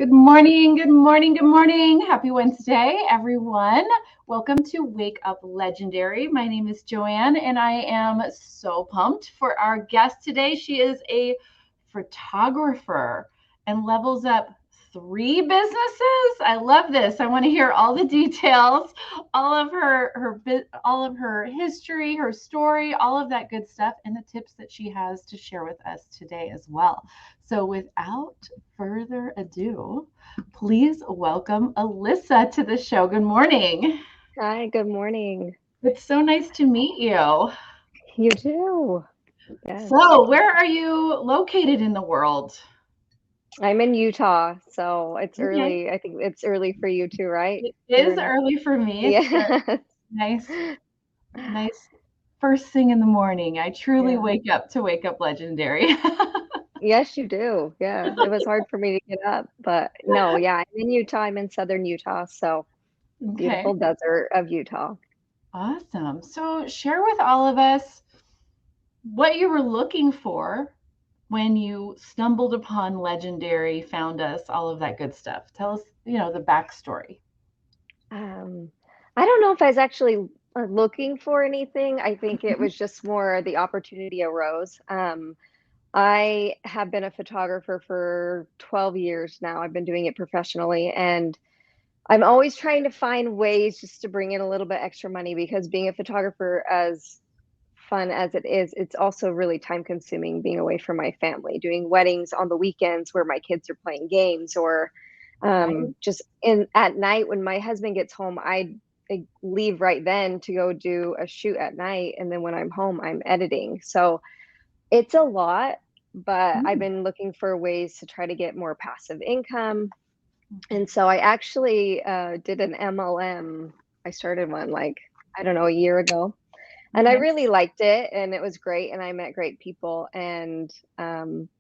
Good morning, good morning, good morning. Happy Wednesday, everyone. Welcome to Wake Up Legendary. My name is Joanne, and I am so pumped for our guest today. She is a photographer and levels up 3 businesses. I love this. I want to hear all the details, all of her history, her story, all of that good stuff, and the tips that she has to share with us today as well. So without further ado, please welcome Alyssa to the show. Good morning. Hi, good morning. It's so nice to meet you. You too. Yes. So, where are you located in the world? I'm in Utah, so it's Okay. early. I think it's early for you too, right? It You're is in, early for me. It's a yeah. nice, nice first thing in the morning. I truly Yeah. wake up legendary. Yes, you do. Yeah. It was hard for me to get up, but no, yeah, I'm in Utah. I'm in southern Utah, so Okay. beautiful desert of Utah. Awesome. So, share with all of us what you were looking for when you stumbled upon Legendary, found us, all of that good stuff. Tell us, the backstory. Um, I don't know if I was actually looking for anything. I think it Mhm. was just more the opportunity arose. I have been a photographer for 12 years now. I've been doing it professionally, and I'm always trying to find ways just to bring in a little bit extra money because being a photographer, as fun as it is, it's also really time consuming being away from my family, doing weddings on the weekends where my kids are playing games or Right? just in at night when my husband gets home, I leave right then to go do a shoot at night. And then when I'm home, I'm editing. So it's a lot, but I've Mm, been looking for ways to try to get more passive income. okay. And so I actually did an MLM. I started one like, I don't know, a year ago. And I Okay. really liked it and it was great and I met great people and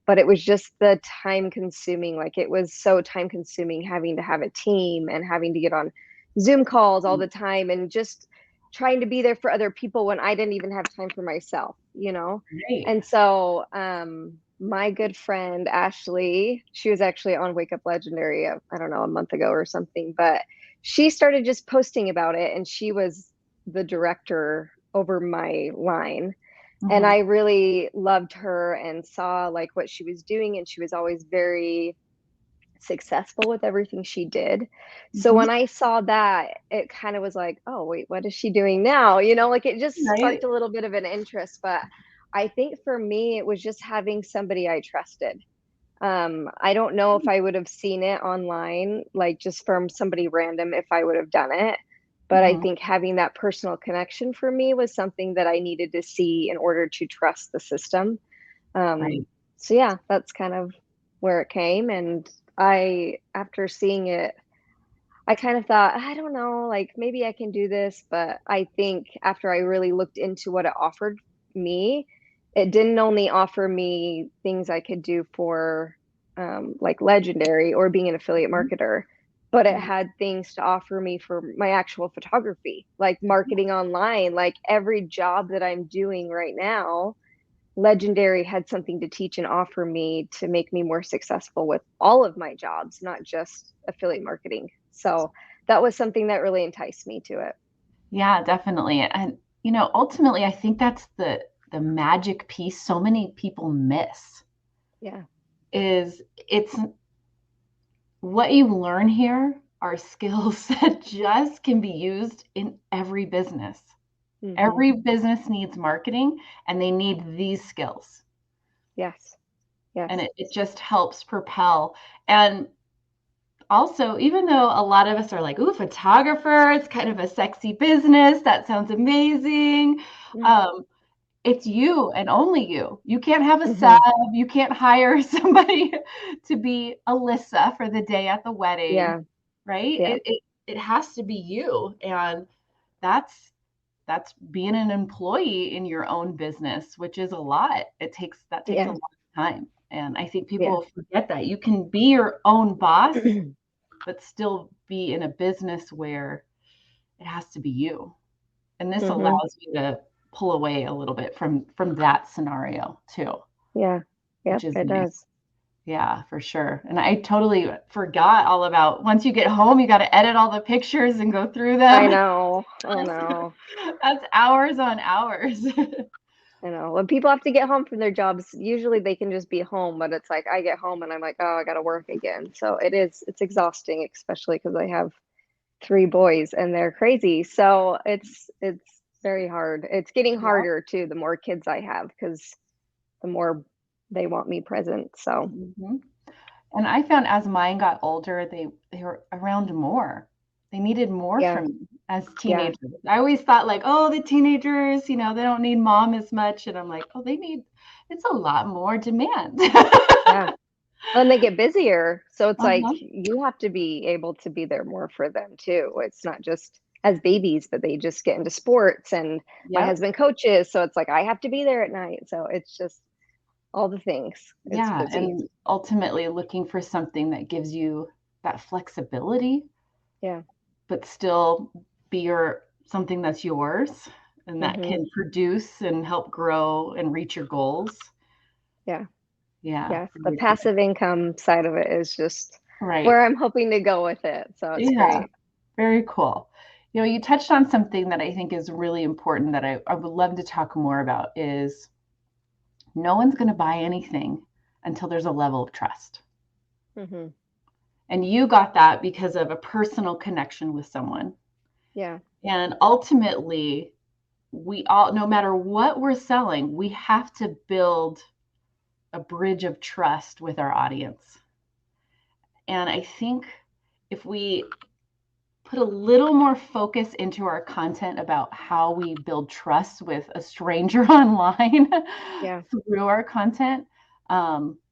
but it was just the time consuming, like it was so time consuming having to have a team and having to get on Zoom calls all the time and just trying to be there for other people when I didn't even have time for myself, you know? Great. And so my good friend Ashley, she was actually on Wake Up Legendary, I don't know, a month ago or something, but she started just posting about it and she was the director over my line. And Hmm. I really loved her and saw like what she was doing. And she was always very successful with everything she did. So Hmm. when I saw that, it kind of was like, oh, wait, what is she doing now? You know, like it just Right. sparked a little bit of an interest. But I think for me, it was just having somebody I trusted. I don't know if I would have seen it online, like just from somebody random, if I would have done it. But I Hmm. think having that personal connection for me was something that I needed to see in order to trust the system. Right. So yeah, that's kind of where it came. And after seeing it, I kind of thought, I don't know, like maybe I can do this. But I think after I really looked into what it offered me, it didn't only offer me things I could do for like Legendary or being an affiliate Mhm. marketer, but it Right. had things to offer me for my actual photography, like marketing online, like every job that I'm doing right now. Legendary had something to teach and offer me to make me more successful with all of my jobs, not just affiliate marketing. So that was something that really enticed me to it. Yeah, definitely. And ultimately, I think that's the magic piece so many people miss Yeah. is it's what you learn here are skills that just can be used in every business. Hmm. Every business needs marketing and they need these skills. Yes. And Yes. it just helps propel. And also, even though a lot of us are like, ooh, photographer, it's kind of a sexy business. That sounds amazing. Um, it's you and only you. You can't have a sub. Hmm. You can't hire somebody to be Alyssa for the day at the wedding, Yeah. right? Yeah. It has to be you. And that's that's being an employee in your own business, which is a lot. That takes a Yeah. lot of time. And I think Yeah. people forget that. You can be your own boss, but still be in a business where it has to be you. And this Hmm. allows you to pull away a little bit from that scenario too, Yeah. which Yep. is It nice. does. Yeah, for sure. And I totally forgot all about once you get home, you got to edit all the pictures and go through I them. know. I know. That's hours on hours. I know. When people have to get home from their jobs, usually they can just be home, but it's like I get home and I'm like, oh, I got to work again. So it's exhausting, especially because I have three boys and they're crazy. So it's very hard. It's getting Yeah. harder too, the more kids I have, because the more they want me present. So Mhm. And I found as mine got older, they were around more. They needed more yeah, from me as yeah, teenagers. I always thought like, oh, the teenagers, they don't need mom as much. And I'm like, oh, it's a lot more demand. yeah. And they get busier. So it's like Uh-huh. you have to be able to be there more for them too. It's not just as babies, but they just get into sports and my Yep. husband coaches. So it's like I have to be there at night. So it's just all the things. It's Yeah. busy. And ultimately looking for something that gives you that flexibility, Yeah. but still be something that's yours and that Hmm. can produce and help grow and reach your goals. Yeah. Yeah. Yes. The Very cool. passive income side of it is just Right. where I'm hoping to go with it. So it's Yeah. great. Very cool. You touched on something that I think is really important that I would love to talk more about is no one's going to buy anything until there's a level of trust. Hmm. And you got that because of a personal connection with someone. Yeah. And ultimately, we all, no matter what we're selling, we have to build a bridge of trust with our audience. And I think if we put a little more focus into our content about how we build trust with a stranger online Yeah. through our content,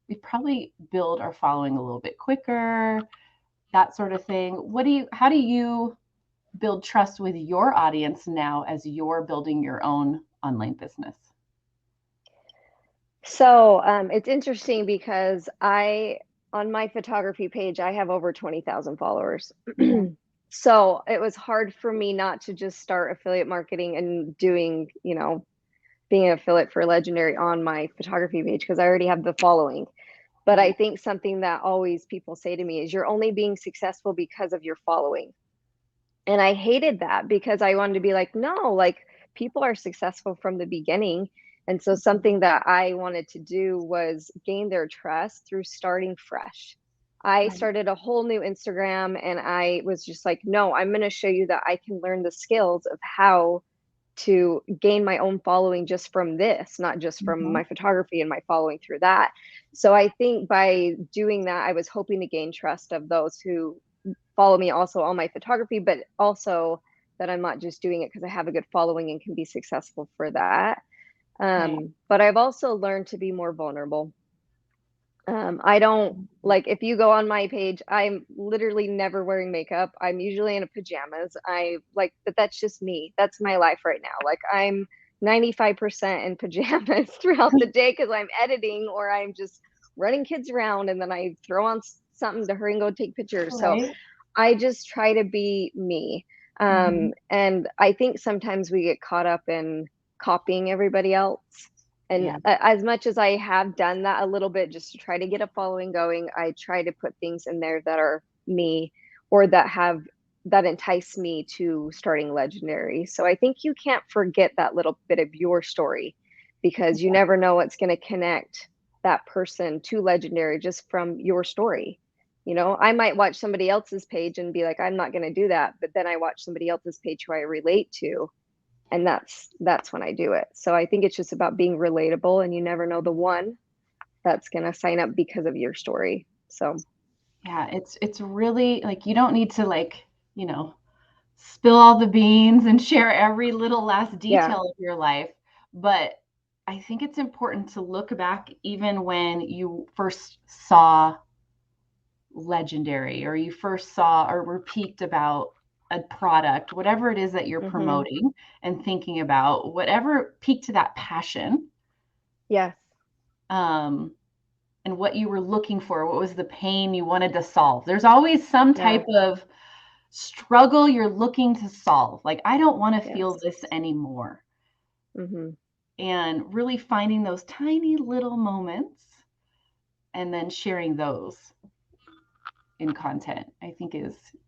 we probably build our following a little bit quicker, that sort of thing. How do you build trust with your audience now as you're building your own online business? So it's interesting because on my photography page, I have over 20,000 followers. Mhm. So it was hard for me not to just start affiliate marketing and doing, being an affiliate for Legendary on my photography page because I already have the following. But Yeah. I think something that always people say to me is you're only being successful because of your following. And I hated that because I wanted to be like, no, like people are successful from the beginning. And so something that I wanted to do was gain their trust through starting fresh. I Right. started a whole new Instagram and I was just like, no, I'm going to show you that I can learn the skills of how to gain my own following just from this, not just from Mhm. my photography and my following through that. So I think by doing that, I was hoping to gain trust of those who follow me also on my photography, but also that I'm not just doing it because I have a good following and can be successful for that. Right. But I've also learned to be more vulnerable. I don't like if you go on my page, I'm literally never wearing makeup. I'm usually in a pajamas. I like, but that's just me. That's my life right now. Like I'm 95% in pajamas throughout the day because I'm editing or I'm just running kids around and then I throw on something to hurry and go take pictures. So Right. I just try to be me. Mhm. And I think sometimes we get caught up in copying everybody else. And Yeah. as much as I have done that a little bit just to try to get a following going, I try to put things in there that are me or that entice me to starting Legendary. So I think you can't forget that little bit of your story because you never know what's going to connect that person to Legendary just from your story. I might watch somebody else's page and be like, I'm not going to do that. But then I watch somebody else's page who I relate to. And that's when I do it. So I think it's just about being relatable and you never know the one that's going to sign up because of your story. So, Yeah, it's really like you don't need to you know, spill all the beans and share every little last yeah. detail of your life, but I think it's important to look back even when you first saw Legendary or you first saw or were piqued about a product, whatever it is that you're Mhm. promoting and thinking about, whatever piqued that passion, Yes. um, and what you were looking for, what was the pain you wanted to solve. There's always some Yeah. type of struggle you're looking to solve. Like, I don't want to feel Yes. this anymore. Mhm. And really finding those tiny little moments and then sharing those in content, I think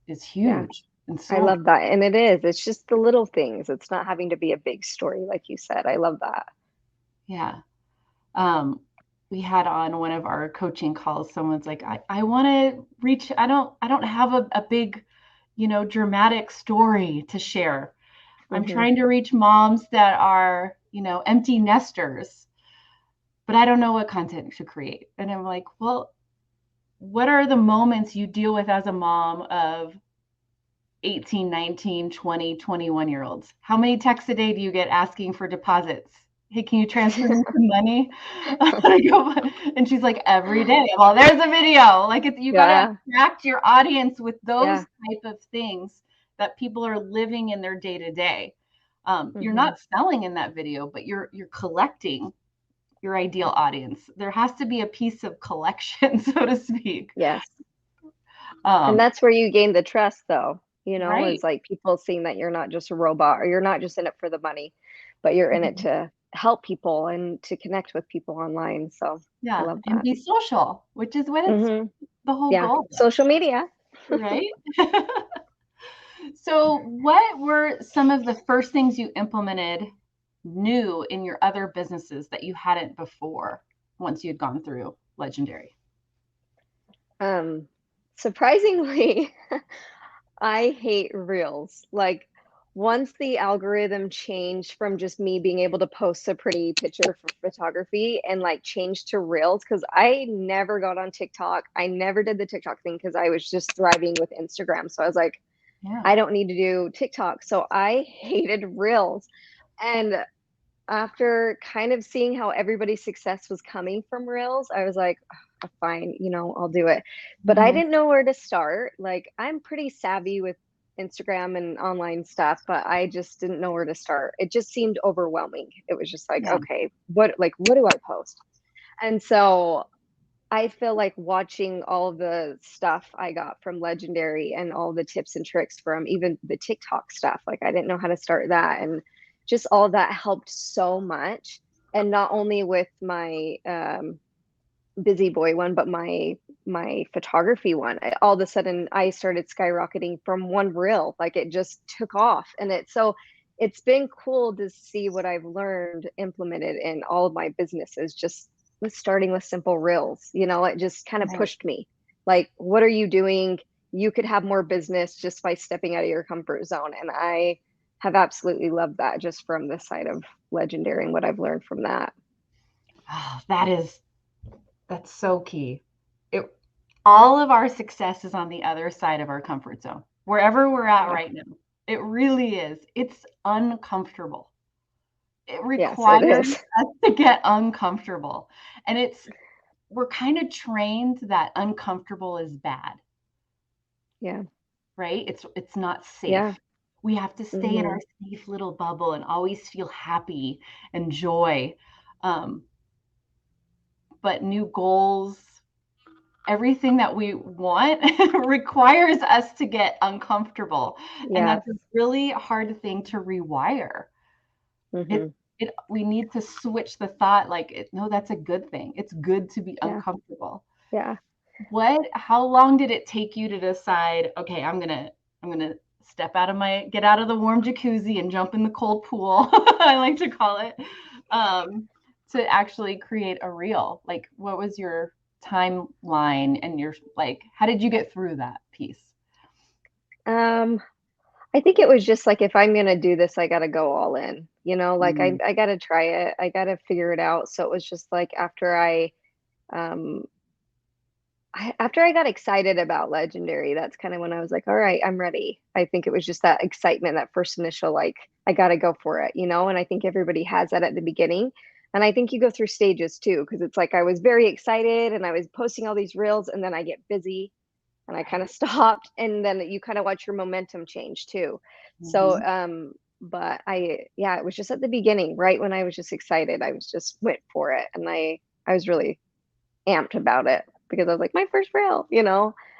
is Yeah. huge. And I so, love that. And it is. It's just the little things. It's not having to be a big story, like you said. I love that. yeah. Um, we had on one of our coaching calls, someone's like, I want to reach, I don't have a big, dramatic story to share. I'm Hmm. trying to reach moms that are, empty nesters, but I don't know what content to create. And I'm like, well, what are the moments you deal with as a mom of 18, 19, 20, 21 year olds? How many texts a day do you get asking for deposits? Hey, can you transfer me some money? And she's like, every day. Well, there's a video. Like, you got to Yeah. attract your audience with those Yeah. type of things that people are living in their day to day. You're Hmm. not selling in that video, but you're collecting your ideal audience. There has to be a piece of collection, so to speak. Yes. And Um, that's where you gain the trust, though, right. is like people seeing that you're not just a robot or you're not just in it for the money, but you're in it Mhm. to help people and to connect with people online. So I Yeah, love and that. be social, which is what it's Hmm. the whole Yeah. goal of, Social media. right? So, what were some of the first things you implemented new in your other businesses that you hadn't before once you'd gone through Legendary? Um, Surprisingly, I hate reels. Like, once the algorithm changed from just me being able to post a pretty picture for photography and like changed to reels, because I never got on TikTok. I never did the TikTok thing because I was just thriving with Instagram. So I was like, Yeah. I don't need to do TikTok. So I hated reels. And after kind of seeing how everybody's success was coming from reels, I was like, "Ah, fine, I'll do it." But I Mhm. didn't know where to start. Like, I'm pretty savvy with Instagram and online stuff, but I just didn't know where to start. It just seemed overwhelming. It was just like, Yeah. okay, what do I post? And so I feel like watching all the stuff I got from Legendary and all the tips and tricks from even the TikTok stuff, like I didn't know how to start that. And just all that helped so much. And not only with my busy boy one, but my photography one. All of a sudden I started skyrocketing from one reel. Like it just took off. And it's been cool to see what I've learned implemented in all of my businesses, just with starting with simple reels. It just kind of Right. pushed me. Like, what are you doing? You could have more business just by stepping out of your comfort zone. And I have absolutely loved that just from the side of Legendary and what I've learned from that. Oh, that's so key. It All of our success is on the other side of our comfort zone. Wherever we're at Yeah. right now. It really is. It's uncomfortable. It Yes, it requires is. us to get uncomfortable. And we're kind of trained that uncomfortable is bad, Yeah. right? It's not Yeah. safe. We have to stay in our Mhm. safe little bubble and always feel happy and joy. Um, but new goals, everything that we want requires us to get uncomfortable. And Yeah. that's a really hard thing to rewire. It Mhm. we need to switch the thought like no, that's a good thing. It's good to be Yeah. uncomfortable. Yeah. How long did it take you to decide, okay, I'm gonna get out of the warm jacuzzi and jump in the cold pool, I like to call it, to actually create a reel? Like, what was your timeline and how did you get through that piece? Um, I think it was just like, if I'm gonna do this, I gotta go all in. Like Mm, I gotta try it. I gotta figure it out. So it was just like um after I got excited about Legendary, that's kind of when I was like, all right, I'm ready. I think it was just that excitement, that first initial, like, I got to go for it. And I think everybody has that at the beginning. And I think you go through stages too, because it's like I was very excited and I was posting all these reels, and then I get busy and I kind of right. stopped. And then you kind of watch your momentum change too. So, Mhm. but yeah, it was just at the beginning, right when I was just excited, I was just went for it. And I was really amped about it because I was like, my first reel.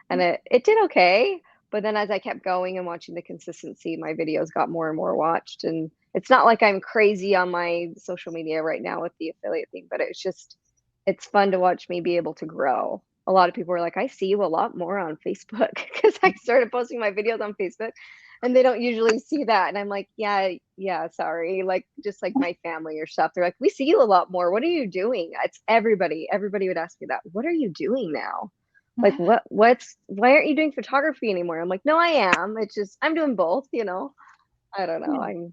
And it did okay. But then as I kept going and watching the consistency, my videos got more and more watched. And it's not like I'm crazy on my social media right now with the affiliate thing, but it's just it's fun to watch me be able to grow. A lot of people are like, I see you a lot more on Facebook because I started posting my videos on Facebook and they don't usually see that. And I'm like, yeah, sorry. Like, just like my family or stuff. They're like, we see you a lot more. What are you doing? It's everybody would ask me that. What are you doing now? Like, why aren't you doing photography anymore? I'm like, no, I am. It's just, I'm doing both, I don't know.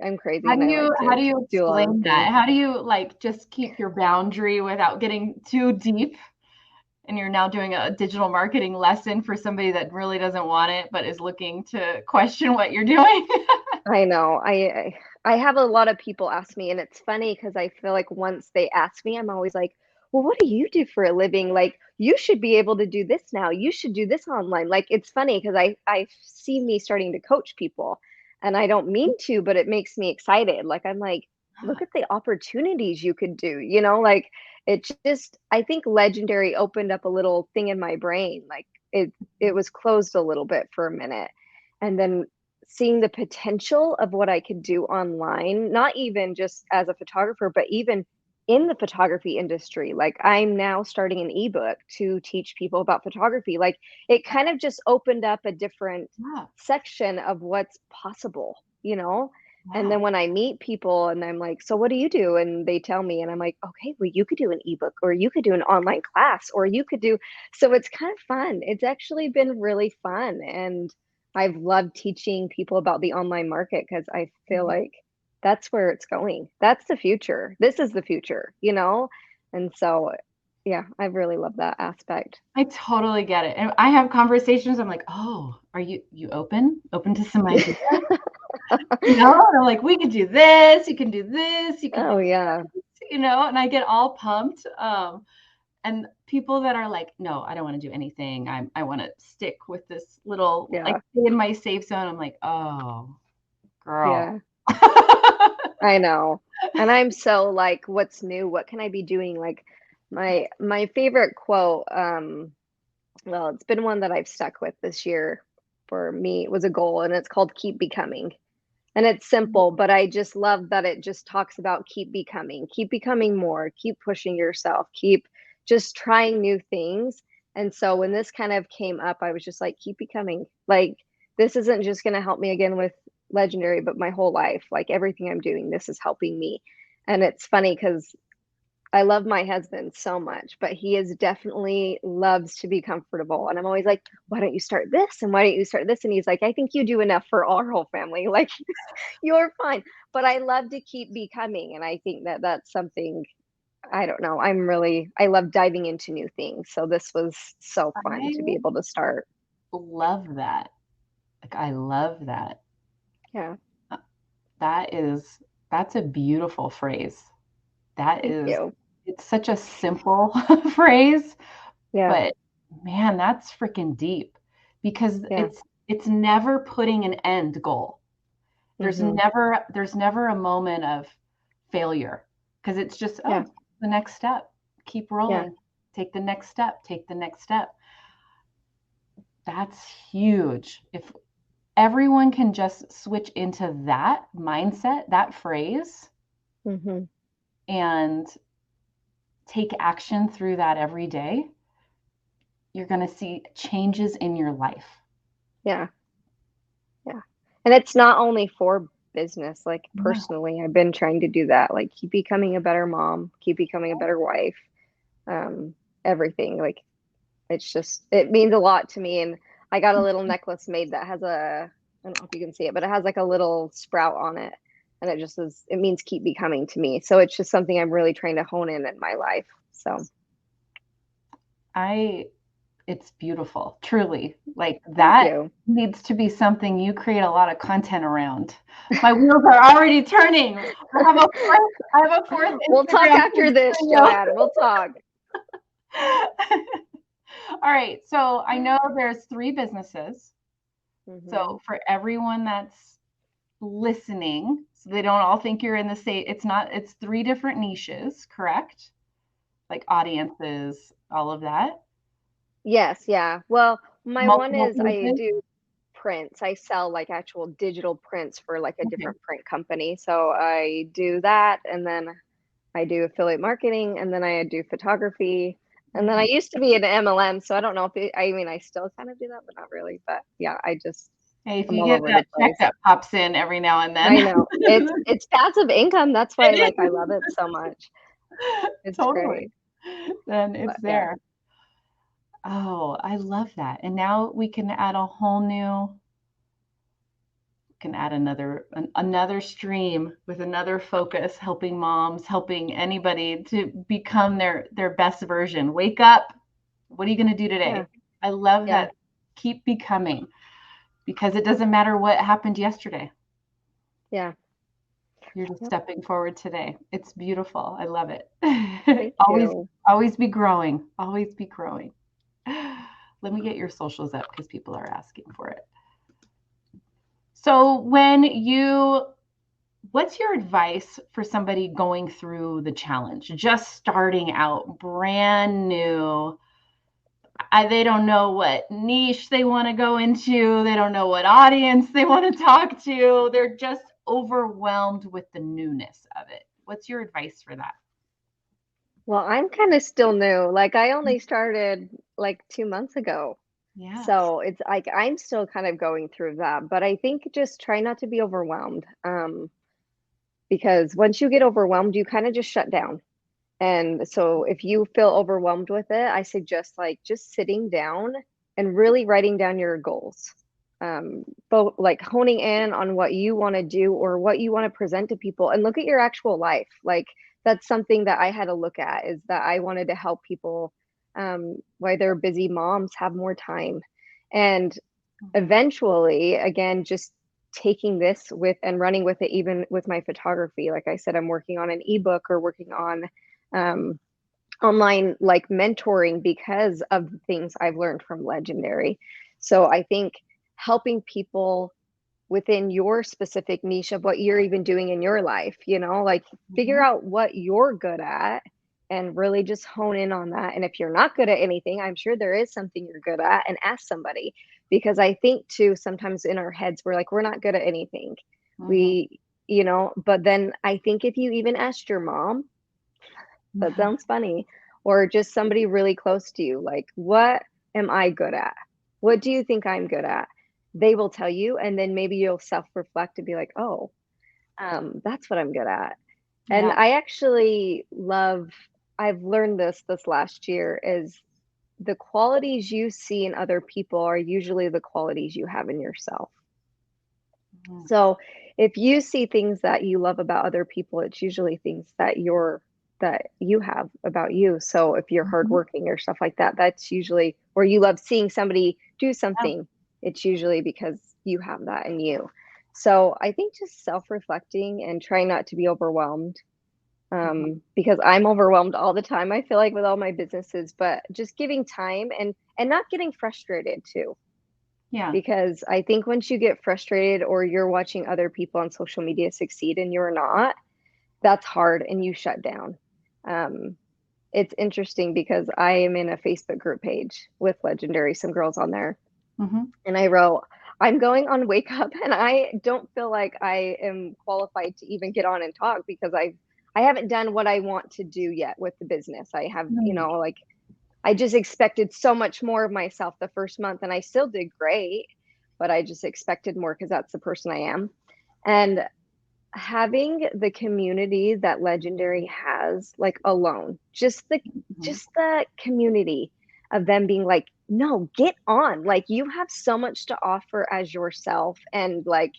I'm crazy and I like How to do you do a lot of explain that? things. How do you like just keep your boundary without getting too deep? And you're now doing a digital marketing lesson for somebody that really doesn't want it, but is looking to question what you're doing. I know. I have a lot of people ask me, and it's funny because I feel like once they ask me, I'm always like, "Well, what do you do for a living? Like, you should be able to do this now. You should do this online." Like, it's funny because I see me starting to coach people, and I don't mean to, but it makes me excited. Like, I'm like, "Look at the opportunities you could do." Like it just I think Legendary opened up a little thing in my brain. Like it was closed a little bit for a minute. And then seeing the potential of what I could do online, not even just as a photographer, but even in the photography industry. Like I'm now starting an ebook to teach people about photography. Like it kind of just opened up a different Yeah. section of what's possible. And then Wow. when I meet people and I'm like, so what do you do? And they tell me, and I'm like, okay, well, you could do an ebook or you could do an online class or you could do. So it's kind of fun. It's actually been really fun. And I've loved teaching people about the online market because I feel like that's where it's going. That's the future. This is the future. And so, yeah, I really love that aspect. I totally get it. And I have conversations. I'm like, oh, are you open to some ideas? They're like, we could do this, you can do this, you can do Oh, yeah. and I get all pumped. And people that are like, no, I don't want to do anything. I want to stick with this little, like, Yeah. stay in my safe zone. I'm like, oh, girl. Yeah. I know. And I'm so like, what's new? What can I be doing? Like my favorite quote, well, it's been one that I've stuck with this year for me. It was a goal and it's called keep becoming. And it's simple, but I just love that it just talks about keep becoming more, keep pushing yourself, keep just trying new things. And so when this kind of came up, I was just like, keep becoming. Like, this isn't just going to help me again with Legendary, but my whole life, like everything I'm doing, this is helping me. And it's funny because I love my husband so much, but he is definitely loves to be comfortable. And I'm always like, why don't you start this? And why don't you start this? And he's like, I think you do enough for our whole family. Like, you're fine. But I love to keep becoming. And I think that that's something, I don't know. I love diving into new things. So this was so fun I to be able to start. love that. Like, I love that. Yeah. Uh, that's a beautiful phrase. That Thank is, you. it's such a simple phrase, Yeah. but man, that's freaking deep because Yeah. it's never putting an end goal. Hmm. There's never a moment of failure because it's just, Yeah. oh, the next step. Keep Yeah. rolling. Take the next step. Take the next step. That's huge. If everyone can just switch into that mindset, that phrase, Hmm. and take action through that every day, you're going to see changes in your life. Yeah. Yeah. And it's not only for business, like Yeah. personally, I've been trying to do that. Like keep becoming a better mom, keep becoming a better wife, um, everything. Like it means a lot to me. And I got a little necklace made that has I don't know if you can see it, but it has like a little sprout on it. And it means keep becoming to me. So it's just something I'm really trying to hone in my life. So I It's beautiful, truly. Like thank that you. needs to be something you create a lot of content around. My wheels are already turning. I have a fourth We'll talk Instagram after page this, for you. Joanne. We'll talk. All right. So I know there's three businesses. Hmm. So for everyone that's listening, so they don't all think you're in the same, it's three different niches, correct? Like audiences, all of that. Yes, yeah. Well, my one Multiple is I pages. do prints. I sell like actual digital prints for like a Okay. different print company. So I do that. And then I do affiliate marketing, and then I do photography. And then I used to be an MLM, so I don't know if I mean, I still kind of do that, but not really. But yeah, Hey, if I'm you all get over the that check place. that pops in every now and I then. know. It's passive income. That's why It I is. love it so much. It's great. Totally. Then it's But yeah. there. Oh, I love that. And now we can add a whole new, can add another stream with another focus, helping moms, helping anybody to become their best version. Wake up. What are you going to do Yeah. today? I love Yeah. that. Keep becoming, because it doesn't matter what happened yesterday. Yeah. You're just Yep. stepping forward today. It's beautiful. I love it. Thank always, you. always be growing. Always be growing. Let me get your socials up because people are asking for it. So what's your advice for somebody going through the challenge, just starting out, brand new? They don't know what niche they want to go into. They don't know what audience they want to talk to. They're just overwhelmed with the newness of it. What's your advice for that? Well, I'm kind of still new. Like I only started like 2 months ago. Yes. So it's like I'm still kind of going through that. But I think just try not to be overwhelmed. Because once you get overwhelmed, you kind of just shut down. And so if you feel overwhelmed with it, I suggest like just sitting down and really writing down your goals. But like honing in on what you want to do or what you want to present to people and look at your actual life. Like that's something that I had to look at is that I wanted to help people while they're busy moms have more time. And eventually, again, just taking this with and running with it, even with my photography. Like I said, I'm working on an ebook or working on um, online like mentoring because of the things I've learned from Legendary. So I think helping people within your specific niche of what you're even doing in your life, like figure Mhm. out what you're good at and really just hone in on that. And if you're not good at anything, I'm sure there is something you're good at and ask somebody. Because I think too, sometimes in our heads, we're like, we're not good at anything. Mhm. We, but then I think if you even asked your mom, that Mhm. sounds funny. Or just somebody really close to you, like, what am I good at? What do you think I'm good at? They will tell you, and then maybe you'll self reflect and be like, oh, that's what I'm good at. And Yeah. I've learned this last year is the qualities you see in other people are usually the qualities you have in yourself. Mhm. So if you see things that you love about other people, it's usually things that you have about you. So if you're Mhm. hardworking or stuff like that, that's usually or you love seeing somebody do Yeah. something, it's usually because you have that in you. So I think just self-reflecting and trying not to be overwhelmed. Mhm. Because I'm overwhelmed all the time, I feel like with all my businesses, but just giving time and not getting frustrated too Yeah. because I think once you get frustrated or you're watching other people on social media succeed and you're not, that's hard and you shut down. Um, it's interesting because I am in a Facebook group page with Legendary, some girls on there, Mhm. and I wrote, I'm going on Wake Up, and I don't feel like I am qualified to even get on and talk because I haven't done what I want to do yet with the business. I have, Right. like I just expected so much more of myself the first month, and I still did great, but I just expected more because that's the person I am. And having the community that Legendary has, like alone, Mhm. just the community of them being like, no, get on. Like you have so much to offer as yourself, and like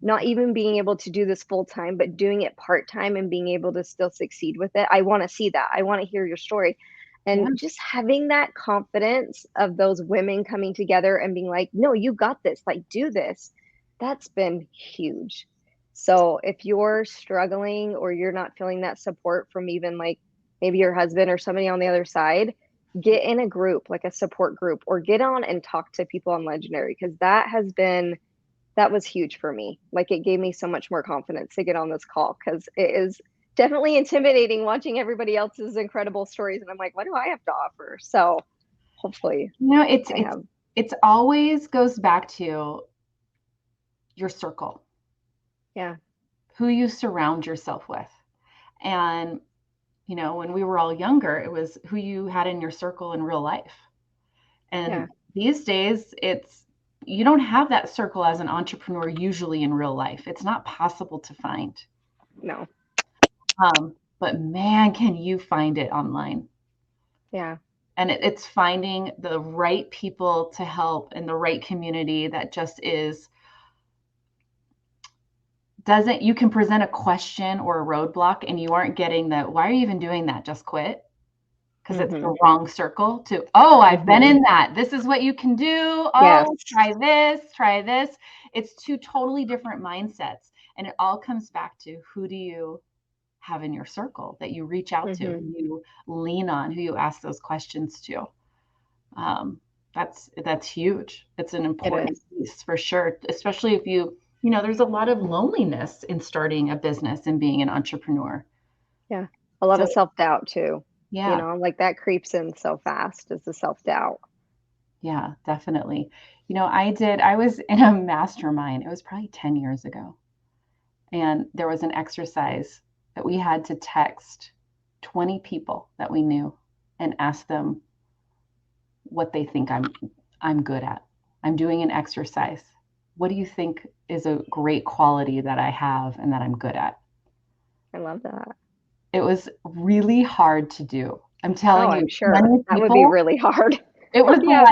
not even being able to do this full time, but doing it part time and being able to still succeed with it. I want to see that. I want to hear your story. Yeah. And just having that confidence of those women coming together and being like, no, you got this, like, do this. That's been huge. So if you're struggling or you're not feeling that support from even like maybe your husband or somebody on the other side, get in a group, like a support group, or get on and talk to people on Legendary because that was huge for me. Like it gave me so much more confidence to get on this call because it is definitely intimidating watching everybody else's incredible stories. And I'm like, what do I have to offer? So hopefully It's I it's have. it's always goes back to your circle, Yeah. who you surround yourself with. And when we were all younger, it was who you had in your circle in real life. Yeah. And these days, you don't have that circle as an entrepreneur usually in real life. It's not possible to find. No. But man, can you find it online? Yeah. And it's finding the right people to help in the right community that just doesn't, you can present a question or a roadblock and you aren't getting the, why are you even doing that? Just quit. Because it's the wrong circle to, oh, I've been in that. This is what you can do. Yes. Oh, try this, try this. It's two totally different mindsets. And it all comes back to, who do you have in your circle that you reach out to, who you lean on, who you ask those questions to. That's huge. It's an important piece for sure, especially if there's a lot of loneliness in starting a business and being an entrepreneur. Yeah. A lot of self-doubt too. Yeah. Like that creeps in so fast, is the self-doubt. Yeah, definitely. I was in a mastermind. It was probably 10 years ago. And there was an exercise that we had to text 20 people that we knew and ask them what they think I'm good at. I'm doing an exercise. What do you think is a great quality that I have and that I'm good at? I love that. It was really hard to do. I'm telling you, I'm sure. many That would be people, really hard. it was Yeah.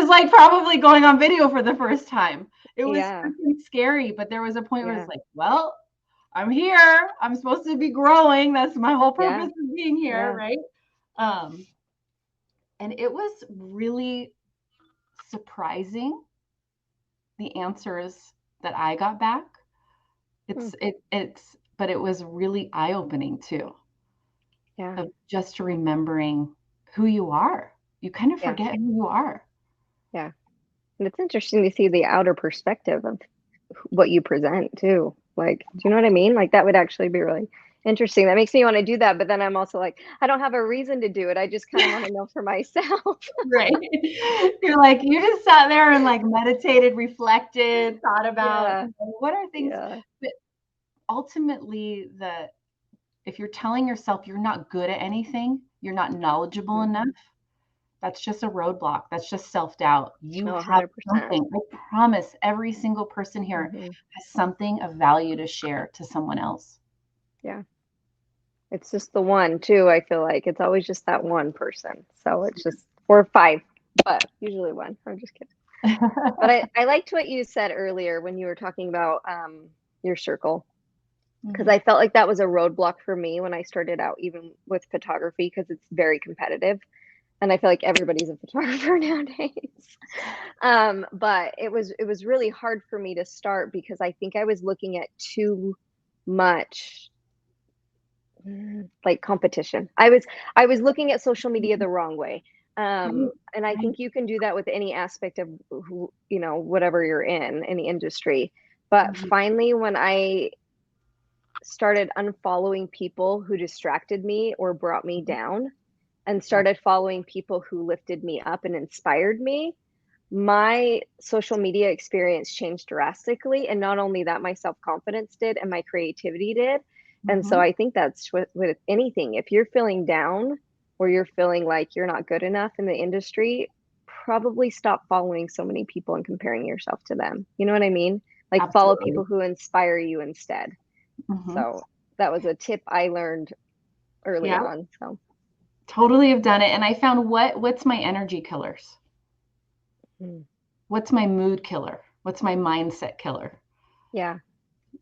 like probably going on video for the first time. It was Yeah. freaking scary, but there was a point where it's like, well, I'm here. I'm supposed to be growing. That's my whole purpose of being here, right? And it was really surprising, the answers that I got back. But it was really eye-opening too. Yeah. Of just remembering who you are. You kind of forget who you are. Yeah. And it's interesting to see the outer perspective of what you present too. Like, do you know what I mean? Like that would actually be really interesting. That makes me want to do that, but then I'm also like, I don't have a reason to do it. I just kind of want to know for myself. Right. You're like, you just sat there and like meditated, reflected, thought about what are things. But ultimately, if you're telling yourself you're not good at anything, you're not knowledgeable enough, that's just a roadblock. That's just self-doubt. You have 100%. something. I promise every single person here has something of value to share to someone else. Yeah. It's just the one too. I feel like it's always just that one person. So it's just 4 or 5, but usually one. I'm just kidding. But I liked what you said earlier when you were talking about your circle, because I felt like that was a roadblock for me when I started out, even with photography, because it's very competitive. And I feel like everybody's a photographer nowadays. But it was really hard for me to start because I think I was looking at too much like competition. I was looking at social media the wrong way. And I think you can do that with any aspect of whatever you're in, any industry. But finally, when I started unfollowing people who distracted me or brought me down and started following people who lifted me up and inspired me, my social media experience changed drastically. And not only that, my self-confidence did and my creativity did. And so I think that's with anything. If you're feeling down or you're feeling like you're not good enough in the industry, probably stop following so many people and comparing yourself to them. You know what I mean? Like follow people who inspire you instead. So that was a tip I learned early on. So totally have done it. And I found what's my energy killers? What's my mood killer? What's my mindset killer? Yeah.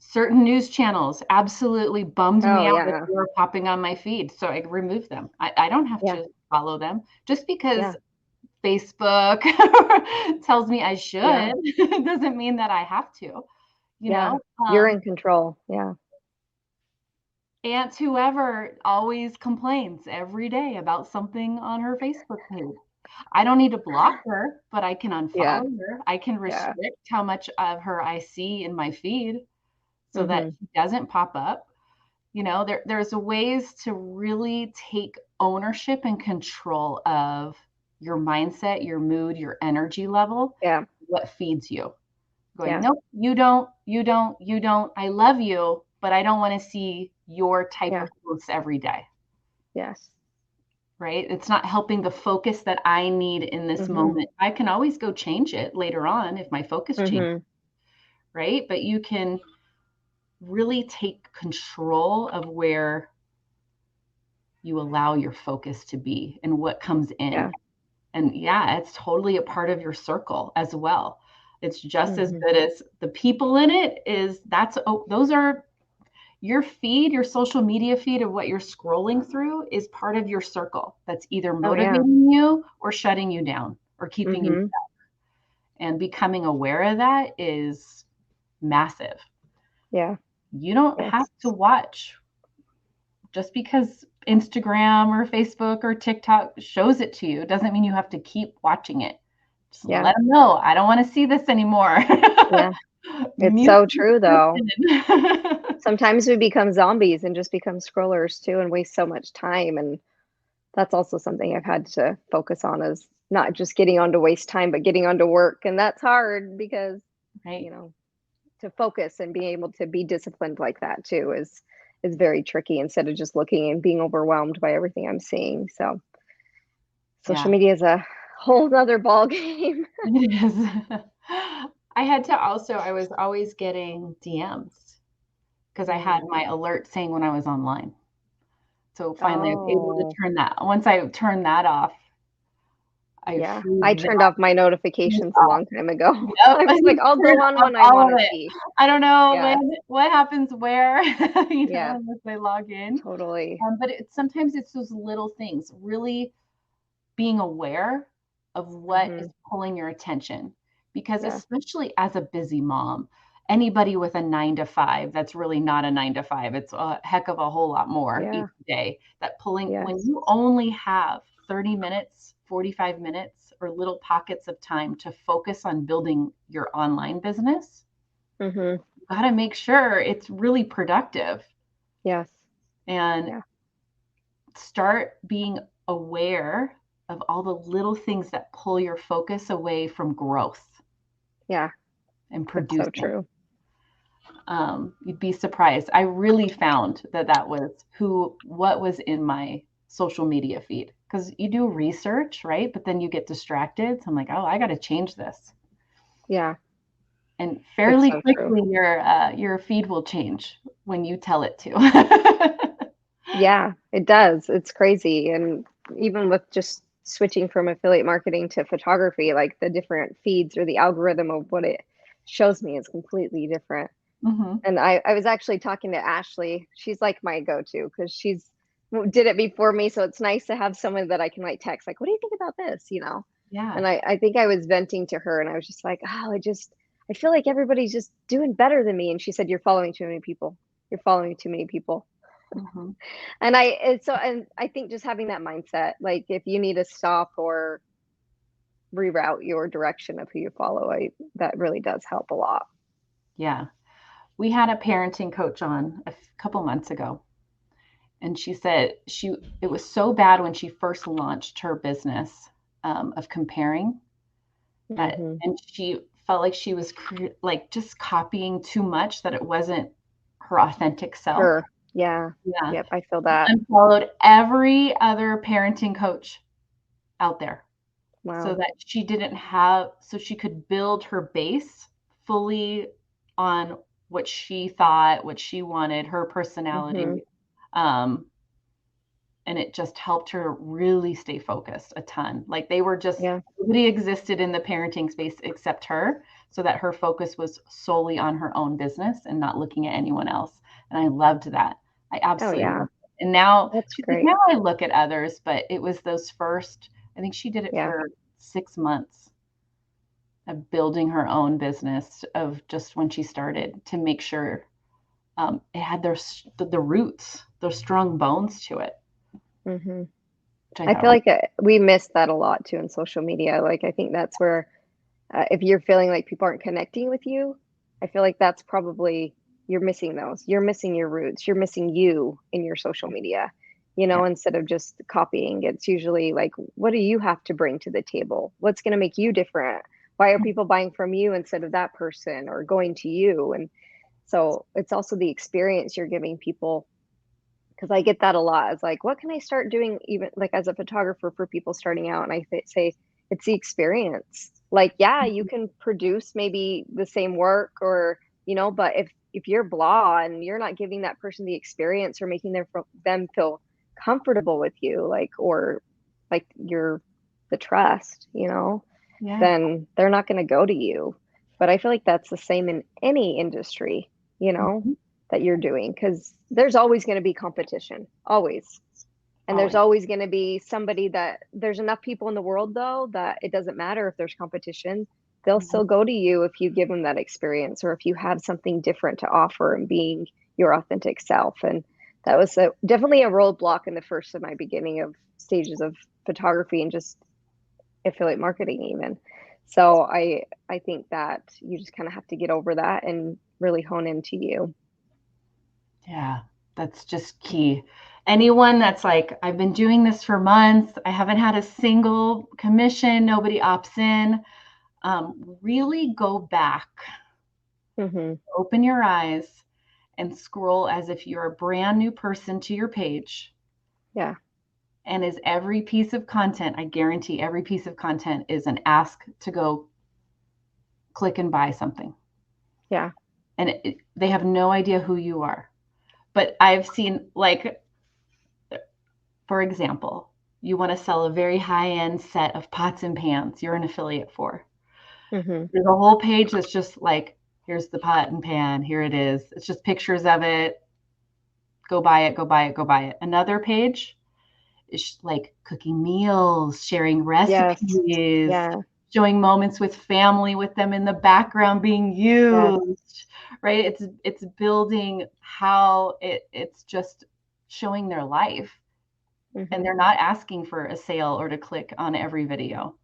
Certain news channels absolutely bummed me out if they were popping on my feed. So I removed them. I don't have to follow them just because Facebook tells me I should. Doesn't mean that I have to, You're in control. Yeah. Aunt whoever always complains every day about something on her Facebook page. I don't need to block her, but I can unfollow her. I can restrict how much of her I see in my feed so that she doesn't pop up. There's ways to really take ownership and control of your mindset, your mood, your energy level, what feeds you. Going, nope, you don't, you don't, you don't. I love you, but I don't want to see your type of posts every day. Yes. right? It's not helping the focus that I need in this Mm-hmm. moment. I can always go change it later on if my focus changes, Mm-hmm. right? But you can really take control of where you allow your focus to be and what comes in. Yeah. And yeah, it's totally a part of your circle as well. It's just as Mm-hmm. good as the people in it is those are your feed, your social media feed of what you're scrolling through is part of your circle that's either Oh yeah. motivating you or shutting you down or keeping you. Mm-hmm. And becoming aware of that is massive. Yeah. You don't have Yes. to watch just because Instagram or Facebook or TikTok shows it to you doesn't mean you have to keep watching it. Just Yeah. let them know, I don't want to see this anymore. Yeah. It's Mute so this true though. person. Sometimes we become zombies and just become scrollers too and waste so much time. And that's also something I've had to focus on, is not just getting on to waste time, but getting on to work. And that's hard because, Right. you know, to focus and being able to be disciplined like that too is very tricky, instead of just looking and being overwhelmed by everything I'm seeing. So social Yeah, media is a whole nother ball game. it is. I was always getting DMs because I had Mm. my alert saying when I was online. So finally I was able to Oh, turn that. Once I turned that off, I yeah. I freed turned off my that notifications a off. long time ago. Yep, I was like, I'll turn go on off when I all want of to it. see. I don't know Yeah, what happens where, yeah, unless I log in. totally. But sometimes it's those little things, really being aware of what Hmm. is pulling your attention. Because Yeah, especially as a busy mom, anybody with a 9 to 5, that's really not a 9 to 5. It's a heck of a whole lot more each yeah, day. That pulling, when yes. you only have 30 minutes, 45 minutes, or little pockets of time to focus on building your online business, Hmm. you got to make sure it's really productive Yes, and yeah, start being aware of all the little things that pull your focus away from growth yeah. and That's so producing. true. You'd be surprised. I really found that was what was in my social media feed, because you do research, right? But then you get distracted. So I'm like, oh, I got to change this. Yeah, And it's fairly so true. quickly, your feed will change when you tell it to. Yeah, it does. It's crazy. And even with just switching from affiliate marketing to photography, like the different feeds or the algorithm of what it shows me is completely different. Hmm. And I was actually talking to Ashley. She's like my go-to because she's did it before me. So it's nice to have someone that I can like text, like, what do you think about this? You know? Yeah. And I think I was venting to her and I was just like, oh, I feel like everybody's just doing better than me. And she said, you're following too many people. You're following too many people. Hmm. And I think just having that mindset, like if you need to stop or reroute your direction of who you follow, that really does help a lot. Yeah. We had a parenting coach on a couple months ago, and she said it was so bad when she first launched her business, of comparing that, Hmm. and she felt like she was like just copying too much, that it wasn't her authentic self. Her. Yeah. Yeah. Yep. I feel that. Unfollowed every other parenting coach out there so Wow. that so she could build her base fully on what she thought, what she wanted, her Hmm. personality. Um, and it just helped her really stay focused a ton. Like they were just, Yeah. nobody existed in the parenting space except her, so that her focus was solely on her own business and not looking at anyone else. And I loved that. I Oh absolutely yeah. loved it. And now That's she's like, great. now I look at others, but it was those first, I think she did it Yeah. for 6 months of building her own business, of just when she started, to make sure it had the roots, those strong bones to it, Hmm. which I I thought feel was like we miss that a lot too in social media. Like I think that's where, if you're feeling like people aren't connecting with you, I feel like that's probably, you're missing those. You're missing your roots. You're missing you in your social media. yeah. Instead of just copying, it's usually like, what do you have to bring to the table? What's going to make you different? Why are people buying from you instead of that person or going to you? And so it's also the experience you're giving people, because I get that a lot. It's like, what can I start doing even like as a photographer for people starting out? And I say it's the experience. Like, yeah, you can produce maybe the same work or, but if you're blah and you're not giving that person the experience or making them feel comfortable with you, like, or like you're the trust, Yeah. then they're not going to go to you. But I feel like that's the same in any industry, Mhm. that you're doing, because there's always going to be competition, always. And there's Always. always going to be somebody that there's enough people in the world, though, that it doesn't matter if there's competition. They'll Mhm. still go to you if you give them that experience or if you have something different to offer and being your authentic self. And that was definitely a roadblock in the first of my beginning of stages of photography and just affiliate marketing even. So I think that you just kind of have to get over that and really hone into you. Yeah, that's just key. Anyone that's like, I've been doing this for months, I haven't had a single commission, nobody opts in. Really go back, Hmm. open your eyes, and scroll as if you're a brand new person to your page. Yeah. And is every piece of content, I guarantee every piece of content is an ask to go click and buy something. Yeah. And they have no idea who you are. But I've seen, like, for example, you want to sell a very high end set of pots and pans you're an affiliate for. Hmm. There's a whole page that's just like, here's the pot and pan, here it is. It's just pictures of it. Go buy it, go buy it, go buy it. Another page is like cooking meals, sharing Yes. recipes, Yeah. showing moments with family with them in the background being Yes. used, right? It's building how it's just showing their life. And Hmm. they're not asking for a sale or to click on every video.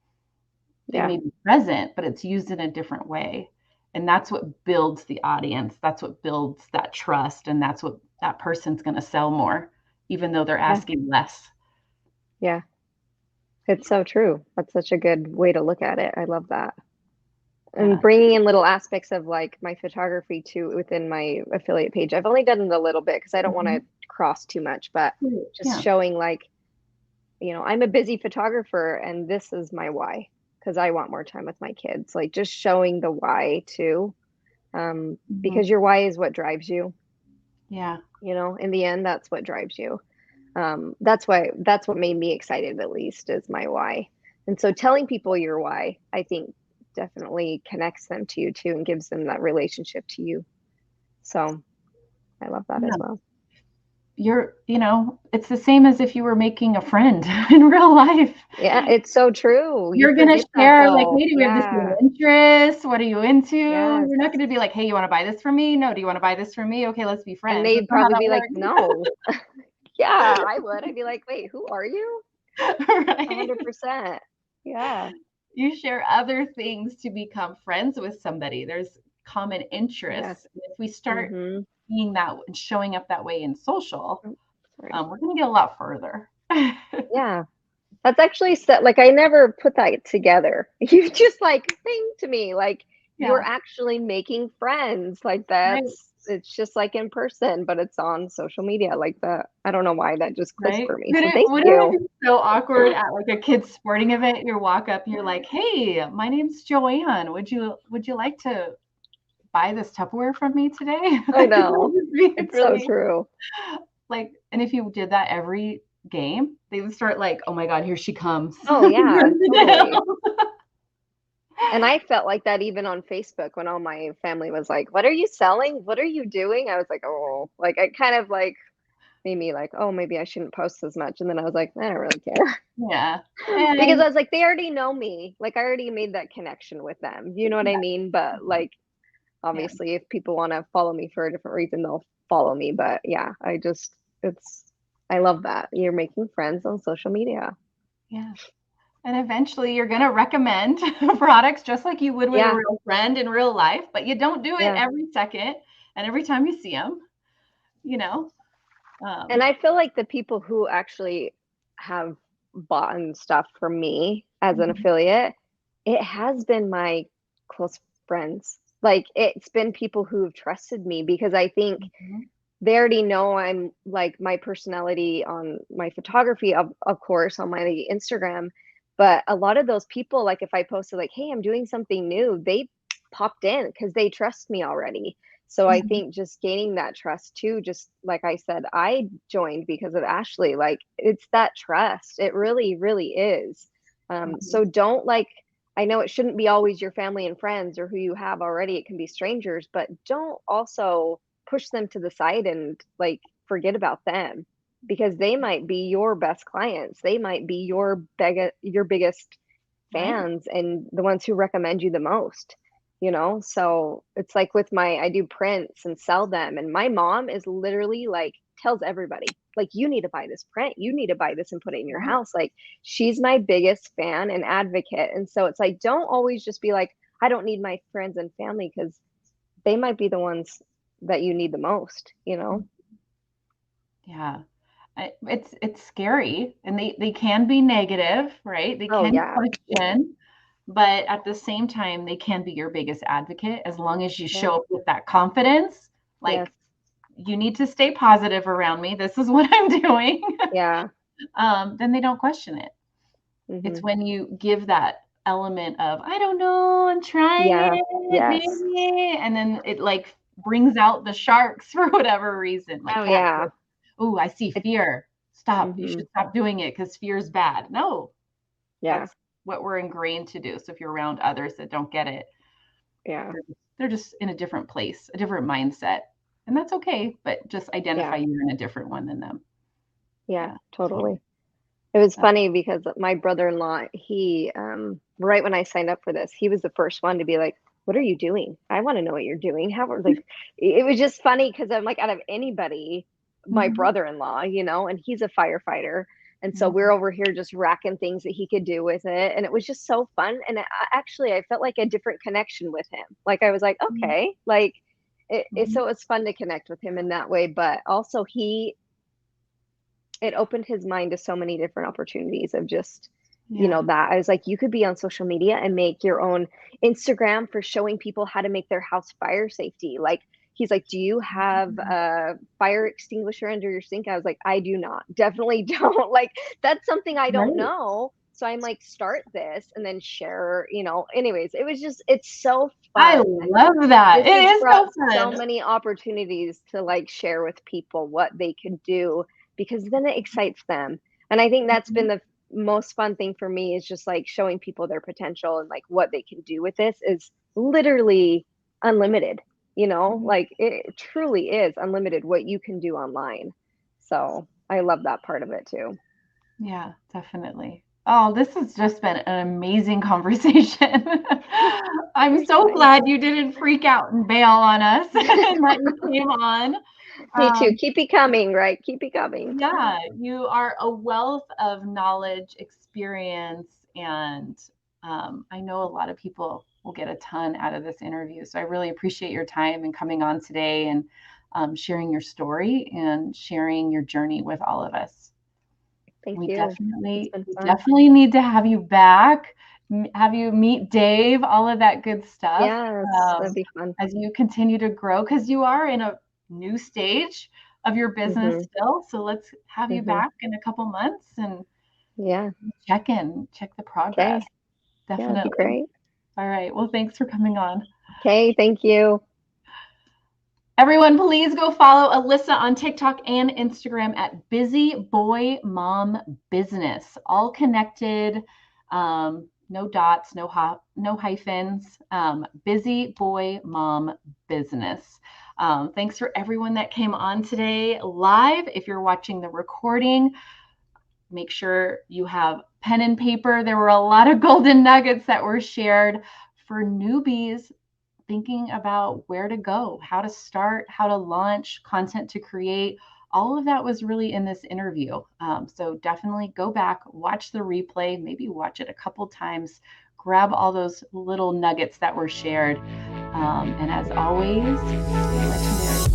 They Yeah. may be present, but it's used in a different way. And that's what builds the audience. That's what builds that trust. And that's what that person's going to sell more, even though they're Yeah. asking less. Yeah. It's so true. That's such a good way to look at it. I love that. And Yeah. bringing in little aspects of like my photography too within my affiliate page. I've only done it a little bit because I don't want Mhm. to cross too much, but just Yeah. showing like, I'm a busy photographer and this is my why because I want more time with my kids. Like just showing the why too. Mhm. Because your why is what drives you, Yeah. in the end, that's what drives you. That's what made me excited, at least, is my why. And so telling people your why, I think definitely connects them to you too and gives them that relationship to you. So I love that as Yeah. well. It's the same as if you were making a friend in real life. Yeah, it's so true. You You're going to forget that share, like, though. hey, do we have the same Yeah. interests? What are you into? Yes. You're not going to be like, hey, you want to buy this from me? No, do you want to buy this from me? Okay, let's be And friends. they'd That's not how probably that be like, works. no. Yeah, I would. I'd be like, wait, who are you? Right? 100%. Yeah. You share other things to become friends with somebody. There's common Yes. interests. And if we start Mm-hmm. being that and showing up that way in social, Oh, sorry. we're going to get a lot further. Yeah. That's actually set like, I never put that together. You just, like, thing to me, like, you're Yeah, actually making friends, like, right, it's just like in person, but it's on social media, like, that I don't know why that just clicked right. for me, Would so it thank wouldn't it you. be so awkward at like a kid's sporting event? You walk up, you're like, "Hey, my name's Joanne. Would you like to buy this Tupperware from me today?" I Like, that know. would be It's so really true. like, and if you did that every game, they would start like, "Oh my God, here she comes." Oh, yeah, totally. And I felt like that even on Facebook when all my family was like, "What are you selling? What are you doing?" I was like, "Oh," like, I kind of, like, made me like, "Oh, maybe I shouldn't post as much," and then I was like, "I don't really care." Yeah, Because and I was like, they already know me. Like I already made that connection with them. You know what I yeah, mean? But like yeah, obviously if people want to follow me for a different reason, they'll follow me. But yeah, it's I love that. You're making friends on social media. yeah. And eventually you're going to recommend products just like you would with a Yeah, real friend in real life, but you don't do it yeah. every second and every time you see them, you know? And Um, I feel like the people who actually have bought and stuff from me as an mhm, affiliate, it has been my close friends. Like it's been people who have trusted me because I think mhm. they already know I'm like my personality on my photography, of course, on my Instagram. But a lot of those people, like if I posted like, hey, I'm doing something new, they popped in because they trust me already. So I Mhm. think just gaining that trust too, just like I said, I joined because of Ashley. Like it's that trust. It really, really is. Mhm. So don't like, I know it shouldn't be always your family and friends or who you have already. It can be strangers, but don't also push them to the side and like forget about them because they might be your best clients. They might be your biggest Right. fans and the ones who recommend you the most, you know? So it's like with I do prints and sell them. And my mom is literally like, tells everybody, like, you need to buy this print. You need to buy this and put it in your Right. house. Like, she's my biggest fan and advocate. And so it's like, don't always just be like, I don't need my friends and family because they might be the ones that you need the most, you know? Yeah. It's scary, and they can be negative, right? They Oh, can yeah. Yeah. question, but at the same time, they can be your biggest advocate as long as you Yeah. show up with that confidence. Yes. Like, you need to stay positive around me. This is what I'm doing. Yeah. Then they don't question it. It's Hmm. when you give that element of, I don't know, I'm trying Yeah. it, Yes. maybe. And then it like brings out the sharks for whatever reason. Like, Oh, yeah, yeah. oh, I see It, fear. Stop. You hmm. should stop doing it because fear is bad. No, Yeah. that's what we're ingrained to do. So if you're around others that don't get it, Yeah. they're just in a different place, a different mindset. And that's okay, but just identify Yeah. you're in a different one than them. Yeah. Yeah, totally. Totally. It was That's funny because my brother-in-law, he, right when I signed up for this, he was the first one to be like, "What are you doing? I want to know what you're doing." How like it was just funny because I'm like, out of anybody, my mhm, brother-in-law, you know, and he's a firefighter, and so we're mhm, over here just racking things that he could do with it, and it was just so fun. And actually, I felt like a different connection with him. Like I was like, mhm, okay, like mhm. so it's fun to connect with him in that way. But also, it opened his mind to so many different opportunities of just, you know, Yeah. that I was like, you could be on social media and make your own Instagram for showing people how to make their house fire safety. Like, he's like, do you have Mhm. a fire extinguisher under your sink? I was like, I do not. Definitely don't. Like, that's something I don't Right. know. So I'm like, start this and then share, you know. Anyways, it was just, it's so I fun. love that. This It has is brought so so fun. many opportunities to like share with people what they could do because then it excites them. And I think that's been Mhm, the most fun thing for me is just like showing people their potential and like what they can do with this is literally unlimited, you know, mhm. like it truly is unlimited what you can do online. So I love that part of it too. Yeah, definitely. Oh, this has just been an amazing conversation. I'm You're so fine. glad you didn't freak out and bail on us and that you came on. Me too. Um, Keep it coming, right? Keep it coming. yeah, you are a wealth of knowledge, experience, and I know a lot of people will get a ton out of this interview. So I really appreciate your time and coming on today and sharing your story and sharing your journey with all of us. Thank We you. It's definitely been we fun. definitely need to have you back, have you meet Dave, all of that good stuff, Yes, that'd be fun. as you continue to grow, because you are in a new stage of your business Mhm. still. So let's have you Mhm. back in a couple months and Yeah. check the progress. Okay. Yeah, that'd be Definitely. great. All right. Well, thanks for coming on. Okay, thank you. Everyone, please go follow Alyssa on TikTok and Instagram at Busy Boy Mom Business. All connected, no dots, no hyphens. Busy Boy Mom Business. Thanks for everyone that came on today live. If you're watching the recording, make sure you have pen and paper. There were a lot of golden nuggets that were shared for newbies thinking about where to go, how to start, how to launch, content to create. All of that was really in this interview. So definitely go back, watch the replay, maybe watch it a couple times, grab all those little nuggets that were shared. And as always, stay legendary.